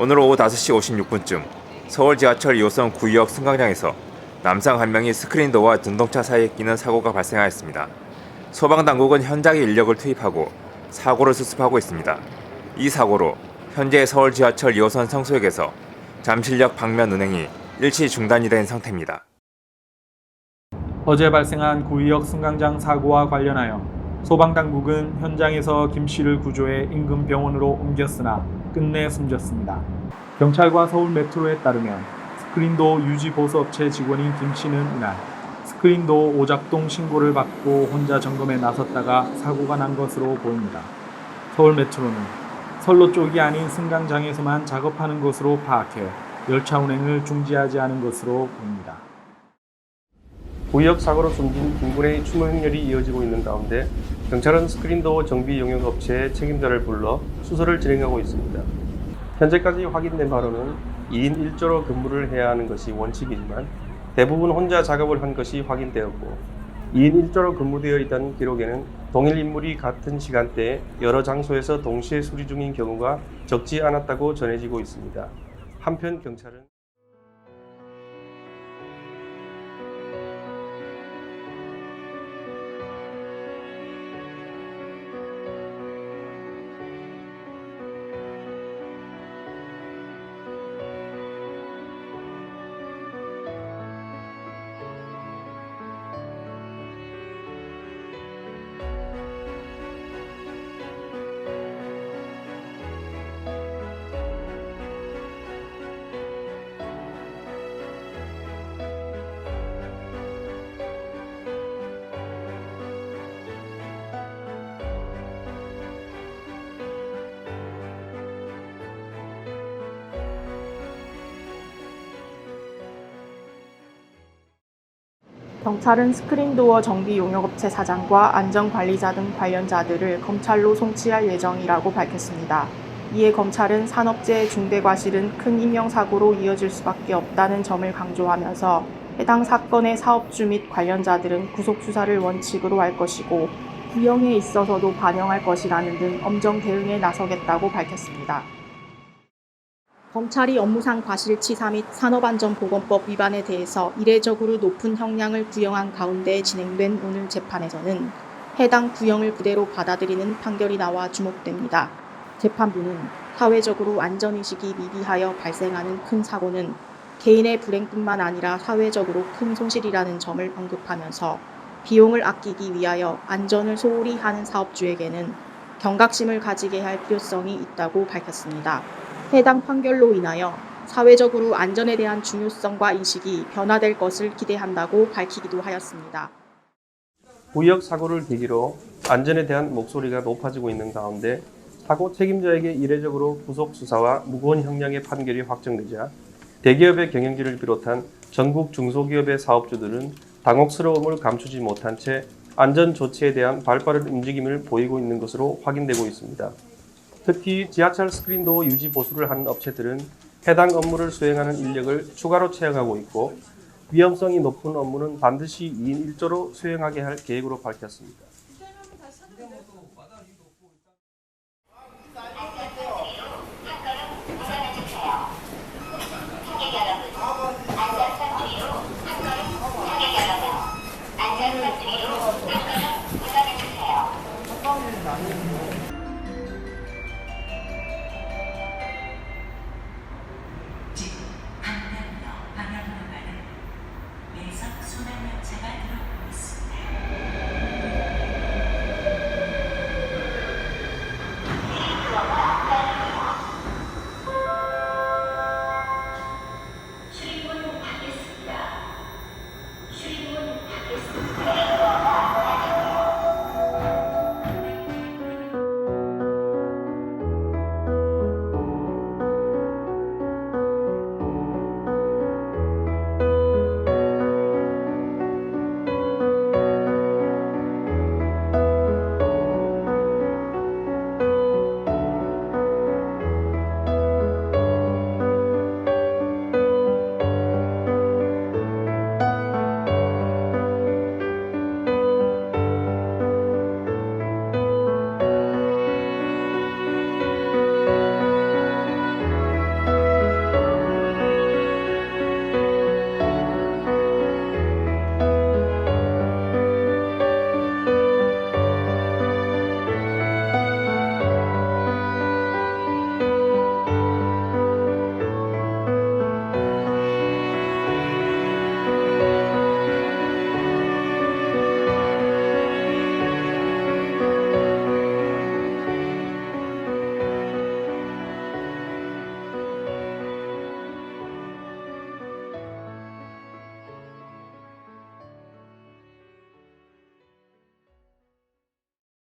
오늘 오후 5시 56분쯤 서울 지하철 2호선 구의역 승강장에서 남성 한 명이 스크린도어와 전동차 사이에 끼는 사고가 발생하였습니다. 소방당국은 현장에 인력을 투입하고 사고를 수습하고 있습니다. 이 사고로 현재 서울 지하철 2호선 성수역에서 잠실역 방면 운행이 일시 중단이 된 상태입니다. 어제 발생한 구의역 승강장 사고와 관련하여 소방당국은 현장에서 김 씨를 구조해 인근 병원으로 옮겼으나 끝내 숨졌습니다. 경찰과 서울메트로에 따르면 스크린도어 유지 보수업체 직원인 김 씨는 이날 스크린도어 오작동 신고를 받고 혼자 점검에 나섰다가 사고가 난 것으로 보입니다. 서울메트로는 선로 쪽이 아닌 승강장에서만 작업하는 것으로 파악해 열차 운행을 중지하지 않은 것으로 보입니다. 구의역 사고로 숨진 김군의 추모 행렬이 이어지고 있는 가운데 경찰은 스크린도어 정비 용역 업체의 책임자를 불러 수사를 진행하고 있습니다. 현재까지 확인된 바로는 2인 1조로 근무를 해야 하는 것이 원칙이지만 대부분 혼자 작업을 한 것이 확인되었고 2인 1조로 근무되어 있다는 기록에는 동일 인물이 같은 시간대에 여러 장소에서 동시에 수리 중인 경우가 적지 않았다고 전해지고 있습니다. 한편 경찰은 경찰은 스크린도어 정비 용역업체 사장과 안전관리자 등 관련자들을 검찰로 송치할 예정이라고 밝혔습니다. 이에 검찰은 산업재해 중대과실은 큰 인명사고로 이어질 수밖에 없다는 점을 강조하면서 해당 사건의 사업주 및 관련자들은 구속수사를 원칙으로 할 것이고 구형에 있어서도 반영할 것이라는 등 엄정 대응에 나서겠다고 밝혔습니다. 검찰이 업무상 과실치사 및 산업안전보건법 위반에 대해서 이례적으로 높은 형량을 구형한 가운데 진행된 오늘 재판에서는 해당 구형을 그대로 받아들이는 판결이 나와 주목됩니다. 재판부는 사회적으로 안전의식이 미비하여 발생하는 큰 사고는 개인의 불행뿐만 아니라 사회적으로 큰 손실이라는 점을 언급하면서 비용을 아끼기 위하여 안전을 소홀히 하는 사업주에게는 경각심을 가지게 할 필요성이 있다고 밝혔습니다. 해당 판결로 인하여 사회적으로 안전에 대한 중요성과 인식이 변화될 것을 기대한다고 밝히기도 하였습니다. 구의역 사고를 계기로 안전에 대한 목소리가 높아지고 있는 가운데 사고 책임자에게 이례적으로 구속 수사와 무거운 형량의 판결이 확정되자 대기업의 경영진을 비롯한 전국 중소기업의 사업주들은 당혹스러움을 감추지 못한 채 안전 조치에 대한 발빠른 움직임을 보이고 있는 것으로 확인되고 있습니다. 특히 지하철 스크린도어 유지 보수를 하는 업체들은 해당 업무를 수행하는 인력을 추가로 채용하고 있고 위험성이 높은 업무는 반드시 2인 1조로 수행하게 할 계획으로 밝혔습니다.